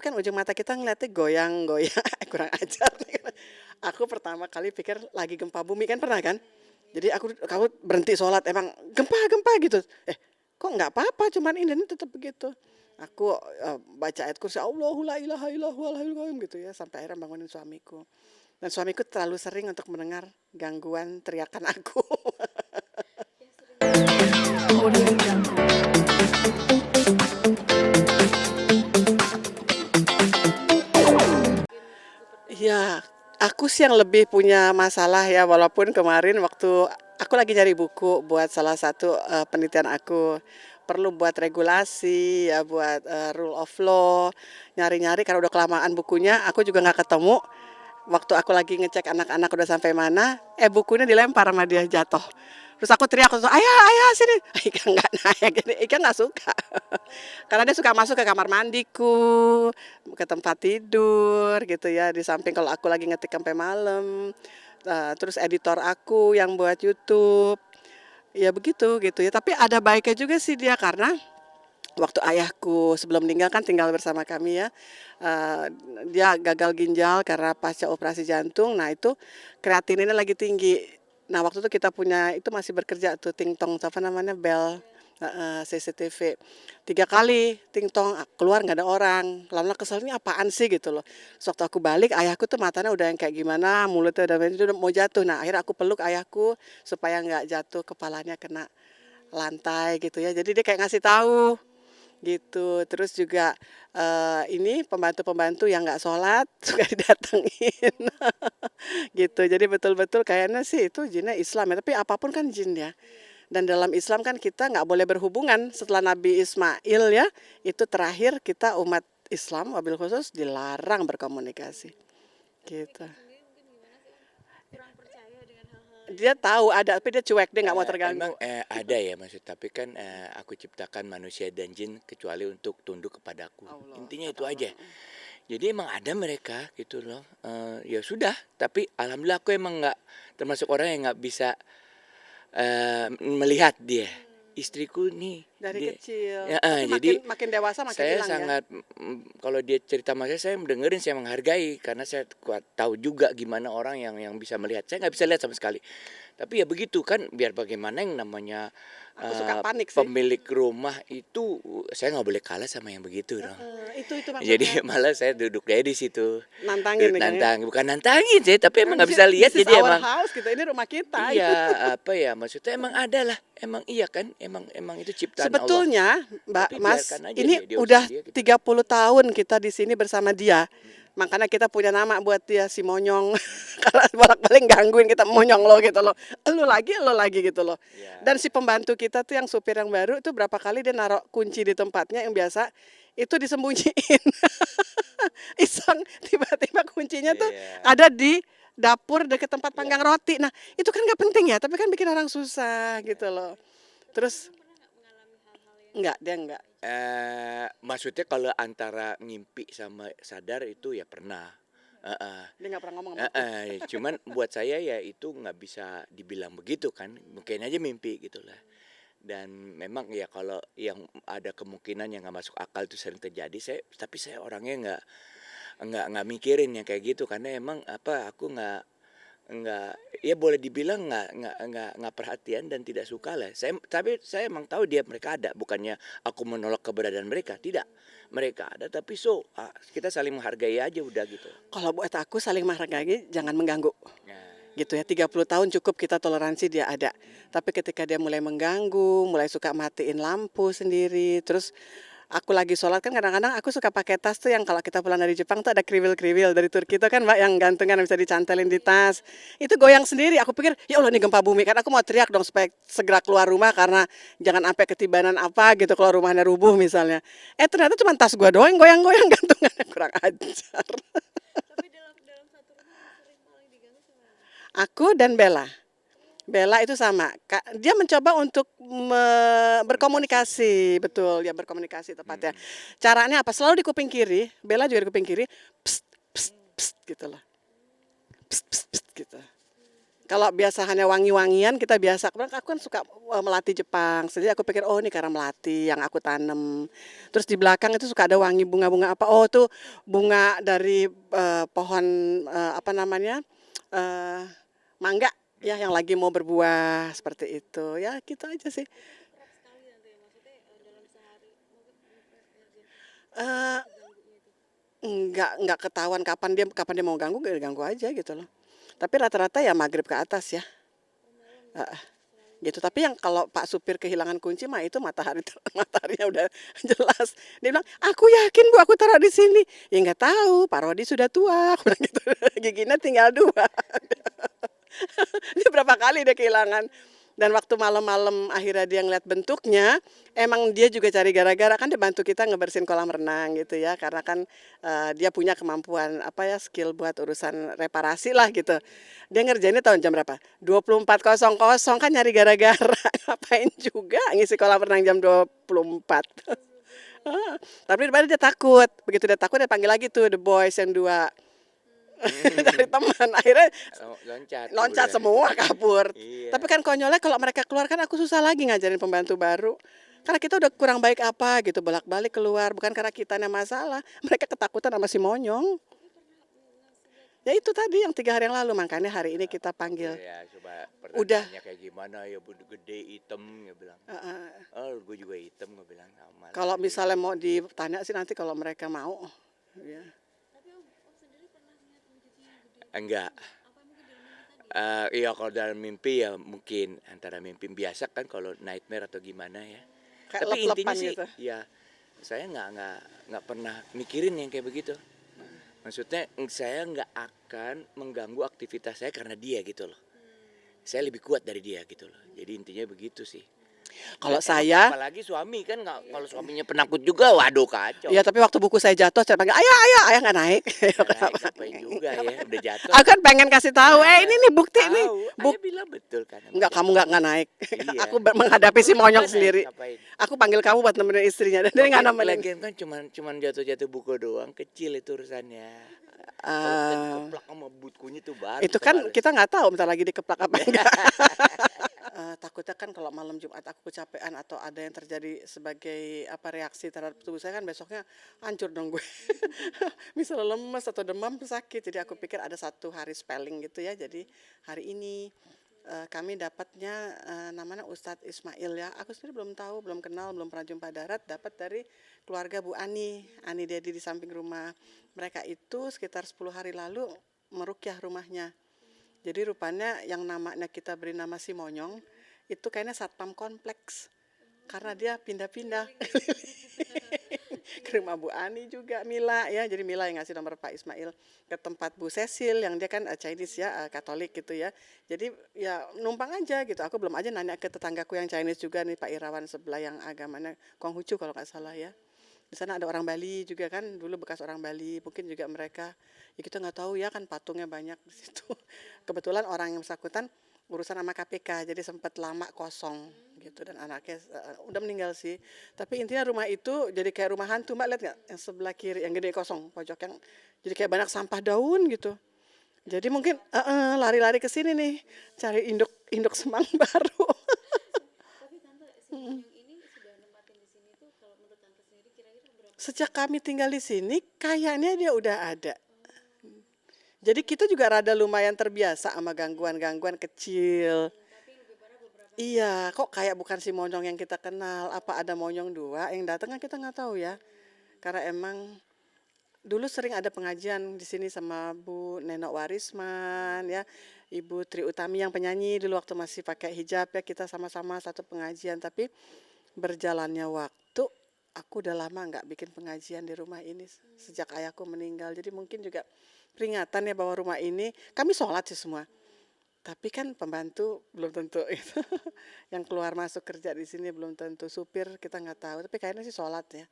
kan ujung mata kita ngeliatnya goyang-goyang, kurang ajar nih. Aku pertama kali pikir lagi gempa bumi kan pernah kan? Jadi kamu berhenti sholat emang gempa-gempa gitu. Kok nggak apa-apa cuman ini tetap begitu. Aku baca ayat kursi Allahu la ilaha illallah wal hayyul qayyum gitu ya sampai akhirnya bangunin suamiku. Dan suamiku terlalu sering untuk mendengar gangguan teriakan aku. Audio Jungle. Iya, aku sih yang lebih punya masalah ya walaupun kemarin waktu aku lagi nyari buku buat salah satu penelitian aku perlu buat regulasi ya buat rule of law nyari-nyari karena udah kelamaan bukunya aku juga nggak ketemu waktu aku lagi ngecek anak-anak udah sampai mana bukunya dilempar sama dia jatuh terus aku teriak terus ayah ayah sini Ika nggak naik Ika nggak suka karena dia suka masuk ke kamar mandiku ke tempat tidur gitu ya di samping kalau aku lagi ngetik sampai malam. Terus editor aku yang buat YouTube ya begitu gitu ya tapi ada baiknya juga sih dia karena waktu ayahku sebelum meninggal kan tinggal bersama kami ya. Dia gagal ginjal karena pasca operasi jantung. Nah itu kreatininnya lagi tinggi. Nah waktu itu kita punya itu masih bekerja tuh tingtong apa namanya bel CCTV 3 kali tingtong keluar nggak ada orang. Lama-lama kesel ini apaan sih gitu loh. Terus waktu aku balik ayahku tuh matanya udah yang kayak gimana mulutnya udah mau jatuh. Nah akhirnya aku peluk ayahku supaya nggak jatuh kepalanya kena lantai gitu ya. Jadi dia kayak ngasih tahu gitu. Terus juga ini pembantu-pembantu yang nggak sholat suka didatengin gitu. Jadi betul-betul kayaknya sih itu jinnya Islam ya. Tapi apapun kan jin ya. Dan dalam Islam kan kita nggak boleh berhubungan setelah Nabi Ismail ya. Itu terakhir kita umat Islam wabil khusus dilarang berkomunikasi gitu. Dia tahu ada tapi dia cuek dia nggak mau terganggu. Emang ada ya maksud tapi kan aku ciptakan manusia dan jin kecuali untuk tunduk kepadaku. Allah, Intinya kata itu aja. Allah. Jadi emang ada mereka gitu loh. Ya sudah, tapi alhamdulillah aku emang nggak termasuk orang yang nggak bisa melihat dia. Istriku nih Dari dia, kecil. ya, Tapi jadi makin dewasa makin saya hilang ya. sangat kalau dia cerita sama saya mendengarin saya menghargai karena saya tahu juga gimana orang yang bisa melihat. Saya nggak bisa lihat sama sekali. Tapi ya begitu kan biar bagaimana yang namanya Aku suka panik sih. pemilik rumah itu saya nggak boleh kalah sama yang begitu dong. Itu maksudnya. Jadi malah saya duduk deh di situ. Nantangin nih kan ya. Nantang, bukan nantangin sih, tapi emang nggak This bisa lihat this is jadi our emang house gitu. Ini rumah kita. iya apa ya maksudnya emang ada lah. Emang iya kan? Emang itu ciptaan Allah. Sebetulnya, Mbak Tapi Mas, biarkan aja ini dia udah urusan dia gitu. 30 tahun kita di sini bersama dia. Makanya kita punya nama buat dia si Monyong. Karena bolak-balik gangguin kita monyong lo gitu loh. Lo lagi gitu loh. Ya. Dan si pembantu kita tuh yang supir yang baru itu berapa kali dia naruh kunci di tempatnya yang biasa itu disembunyiin. Iseng tiba-tiba kuncinya tuh Iya. ada di dapur dekat tempat panggang roti. Nah, itu kan nggak penting ya, tapi kan bikin orang susah gitu loh. Terus enggak, dia enggak. Maksudnya kalau antara ngimpi sama sadar itu ya pernah. Dia nggak pernah ngomong sama aku. Cuman buat saya ya itu nggak bisa dibilang begitu kan, mungkin aja mimpi gitulah. Dan memang ya kalau yang ada kemungkinan yang nggak masuk akal itu sering terjadi, tapi saya orangnya nggak mikirin yang kayak gitu karena emang apa aku nggak ya boleh dibilang nggak perhatian dan tidak suka lah. Tapi saya emang tahu mereka ada, bukannya aku menolak keberadaan mereka, tidak. Mereka ada tapi kita saling menghargai aja udah gitu. Kalau buat aku saling menghargai, jangan mengganggu. Nah, Gitu ya, 30 tahun cukup kita toleransi dia ada. Tapi ketika dia mulai mengganggu, mulai suka matiin lampu sendiri, terus aku lagi sholat kan kadang-kadang aku suka pakai tas tuh yang kalau kita pulang dari Jepang tuh ada kriwil-kriwil dari Turki itu kan Mbak yang gantungan bisa dicantelin di tas. Itu goyang sendiri. Aku pikir ya Allah ini gempa bumi kan aku mau teriak dong supaya segera keluar rumah karena jangan sampai ketibanan apa gitu kalau rumahnya rubuh misalnya. Ternyata cuma tas gua doang yang goyang-goyang gantungannya kurang ajar. Tapi dalam satu rumah yang sering paling diganggu sama Aku dan Bella. Bella itu sama. Dia mencoba untuk berkomunikasi, betul ya berkomunikasi tepatnya. Caranya apa? Selalu di kuping kiri. Bella juga di kuping kiri. Psst, psst, psst gitu loh. Psst, psst, psst gitu. Kalau biasa hanya wangi-wangian kita biasa, aku kan suka melati Jepang. Jadi aku pikir oh ini karena melati yang aku tanam. Terus di belakang itu suka ada wangi bunga-bunga apa? Oh itu bunga dari pohon apa namanya eh, mangga ya yang lagi mau berbuah seperti itu. Ya gitu aja sih. Kerap sekali nanti ya, maksudnya dalam sehari mungkin ngerjain Eh, ganggunya itu. nggak ketahuan kapan dia mau ganggu, gak ganggu aja gitu loh. Tapi rata-rata ya maghrib ke atas ya. Oh malam ya, Heeh, selalu gitu. Tapi yang kalau Pak supir kehilangan kunci mah itu matahari mataharinya udah jelas. Dia bilang, "Aku yakin Bu aku taruh di sini." Ya nggak tahu, Pak Rodi sudah tua, aku bilang gitu. Giginya tinggal 2. Dia berapa kali dia kehilangan. Dan waktu malam-malam akhirnya dia ngeliat bentuknya, emang dia juga cari gara-gara kan dia bantu kita ngebersihin kolam renang gitu ya, karena kan dia punya kemampuan apa ya skill buat urusan reparasi lah gitu. Dia ngerjainnya tahun jam berapa? 24.00 kan nyari gara-gara, ngapain juga ngisi kolam renang jam 24. Heeh. Tapi daripada dia takut, begitu dia takut dia panggil lagi tuh the boys yang 2 cari teman, akhirnya Loncat kabur loncat ya. semua kabur. Iya. Tapi kan konyolnya kalau mereka keluar kan aku susah lagi ngajarin pembantu baru. Karena kita udah kurang baik apa gitu bolak-balik keluar. Bukan karena kitanya masalah. Mereka ketakutan sama si Monyong. tapi pernah ngasih lihat Ya itu tadi yang 3 hari yang lalu. Makanya hari ini kita Panggil panggil. ya coba Udah. pertanyaannya kayak gimana ya gede hitam ya bilang. uh, Oh gue juga hitam gue bilang sama lah Kalau gede misalnya hitam. mau ditanya sih nanti kalau mereka mau. Ya. tapi om sendiri pernah lihat wujudnya yang gede Enggak. apa mungkin dalam mimpi tadi Iya kalau dalam mimpi ya mungkin antara mimpi biasa kan kalau nightmare atau gimana ya. Kayak Tapi intinya lep-lepan sih gitu. ya saya nggak pernah mikirin yang kayak begitu. Maksudnya saya nggak akan mengganggu aktivitas saya karena dia gitu loh. Saya lebih kuat dari dia gitu loh. Jadi intinya begitu sih. Kalau Dan saya, apalagi suami kan nggak kalau suaminya penakut juga, waduh kacau. ya tapi waktu buku saya jatuh saya panggil, ayah, ayah, ayah nggak naik. Nggak naik Kenapa? ngapain juga ya, udah jatuh. Aku kan pengen kasih tahu, ini Kenapa? nih bukti nih. Tahu, Buk ayah bilang betul kan emang Enggak, kamu jatuh. nggak naik. Iya. Aku menghadapi si Kalau Monyong nggak naik, sendiri. ngapain? Aku panggil kamu buat nemenin istrinya dan dia nggak Lagian, nemenin. lagian kan cuman jatuh-jatuh buku doang, kecil itu urusannya. Kalau udah Eh, dikeplak sama bukunya tuh baru itu bisa kan bales. kita nggak tahu bentar lagi dikeplak apa enggak. Takutnya kan kalau malam Jumat aku kecapean atau ada yang terjadi sebagai apa reaksi terhadap tubuh saya kan besoknya hancur dong gue. Bisa lemes atau demam sakit. Jadi aku pikir ada 1 hari spelling gitu ya. Jadi hari ini kami dapatnya namanya Ustadz Ismail ya. Aku sendiri belum tahu, belum kenal, belum pernah jumpa darat. Dapat dari keluarga Bu Ani Dedi di samping rumah. Mereka itu sekitar 10 hari lalu merukyah rumahnya. Jadi rupanya yang namanya kita beri nama si Monyong itu kayaknya satpam kompleks karena dia pindah-pindah ke rumah Bu Ani juga Mila ya. Jadi Mila yang ngasih nomor Pak Ismail ke tempat Bu Cecil yang dia kan Chinese ya, Katolik gitu ya. Jadi ya numpang aja gitu. Aku belum aja nanya ke tetanggaku yang Chinese juga nih Pak Irawan sebelah yang agamanya Konghucu kalau nggak salah ya. Di sana ada orang Bali juga kan, dulu bekas orang Bali, mungkin juga mereka ya kita nggak tahu ya kan patungnya banyak di situ. Kebetulan orang yang bersangkutan urusan sama KPK, jadi sempat lama kosong gitu dan anaknya udah meninggal sih. Tapi intinya rumah itu jadi kayak rumah hantu, Mbak lihat nggak? Yang sebelah kiri yang gede kosong, pojok yang jadi kayak banyak sampah daun gitu. Jadi mungkin lari-lari ke sini nih, cari induk induk semang baru. tapi tante si monyong ini sudah nempatin di sini tuh kalau menurut tante sendiri kira-kira berapa Sejak kami tinggal di sini, kayaknya dia udah ada. Jadi kita juga rada lumayan terbiasa sama gangguan-gangguan kecil. tapi lebih parah beberapa Iya, kok kayak bukan si Monyong yang kita kenal. Apa ada Monyong 2 yang datang kan kita nggak tahu ya. Karena emang dulu sering ada pengajian di sini sama Bu Nenok Warisman ya. Ibu Tri Utami yang penyanyi dulu waktu masih pakai hijab ya, kita sama-sama satu pengajian. Tapi berjalannya waktu aku udah lama nggak bikin pengajian di rumah ini sejak ayahku meninggal. Jadi mungkin juga peringatan ya bahwa rumah ini kami sholat sih semua. Tapi kan pembantu belum tentu itu. Yang keluar masuk kerja di sini belum tentu, supir kita nggak tahu. Tapi kayaknya sih sholat ya.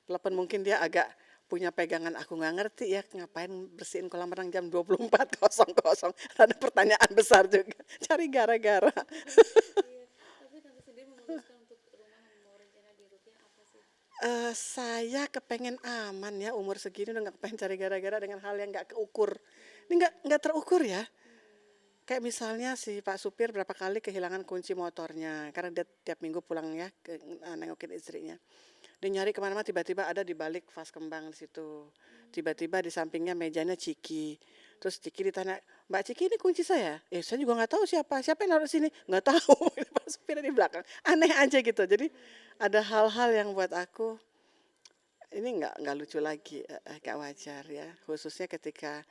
Walaupun mungkin dia agak punya pegangan aku nggak ngerti ya ngapain bersihin kolam renang jam 24.00. Ada pertanyaan besar juga. Cari gara-gara. iya tapi tante sendiri memutuskan untuk rumah mau rencana di Rupiah apa sih Saya kepengen aman ya umur segini udah nggak kepengen cari gara-gara dengan hal yang nggak keukur. Ini nggak terukur ya. Kayak misalnya si Pak supir berapa kali kehilangan kunci motornya karena dia tiap minggu pulang ya nengokin istrinya. Dia nyari kemana-mana, tiba-tiba ada di balik vas kembang di situ. Tiba-tiba di sampingnya mejanya Ciki. Terus Ciki ditanya, Mbak Ciki ini kunci saya? Saya juga nggak tahu siapa. Siapa yang naruh sini? Nggak tahu. Pak supir di belakang. Aneh aja gitu. Jadi ada hal-hal yang buat aku ini nggak lucu lagi, nggak wajar ya. Khususnya ketika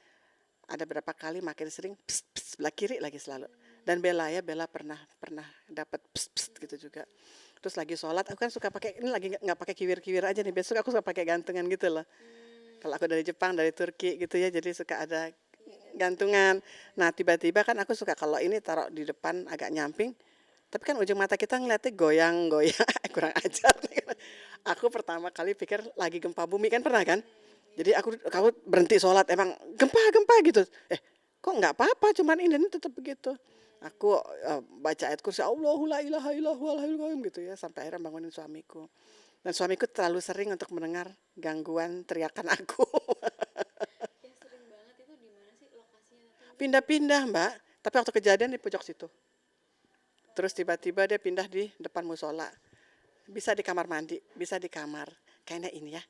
ada berapa kali makin sering pst, pst, sebelah kiri lagi selalu. Dan Bella pernah pernah dapat pst, pst gitu juga. Terus lagi sholat aku kan suka pakai ini lagi nggak pakai kiwir-kiwir aja nih, besok aku suka pakai gantungan gitu loh. Kalau aku dari Jepang dari Turki gitu ya, jadi suka ada gantungan. Nah tiba-tiba kan aku suka kalau ini taruh di depan agak nyamping, tapi kan ujung mata kita ngeliatnya goyang-goyang, kurang ajar. Aku pertama kali pikir lagi gempa bumi kan pernah kan? Jadi kamu berhenti sholat emang gempa gitu. Kok nggak apa-apa, cuman ini tetap begitu. Aku baca ayat kursi Allahu la ilaha illallah wal hayyul qayyum gitu ya sampai akhirnya bangunin suamiku. Dan suamiku terlalu sering untuk mendengar gangguan teriakan aku. Yang sering banget itu di mana sih lokasinya? Atau Pindah-pindah Mbak, tapi waktu kejadian di pojok situ. Terus tiba-tiba dia pindah di depan musola. Bisa di kamar mandi, bisa di kamar. Kayaknya ini ya.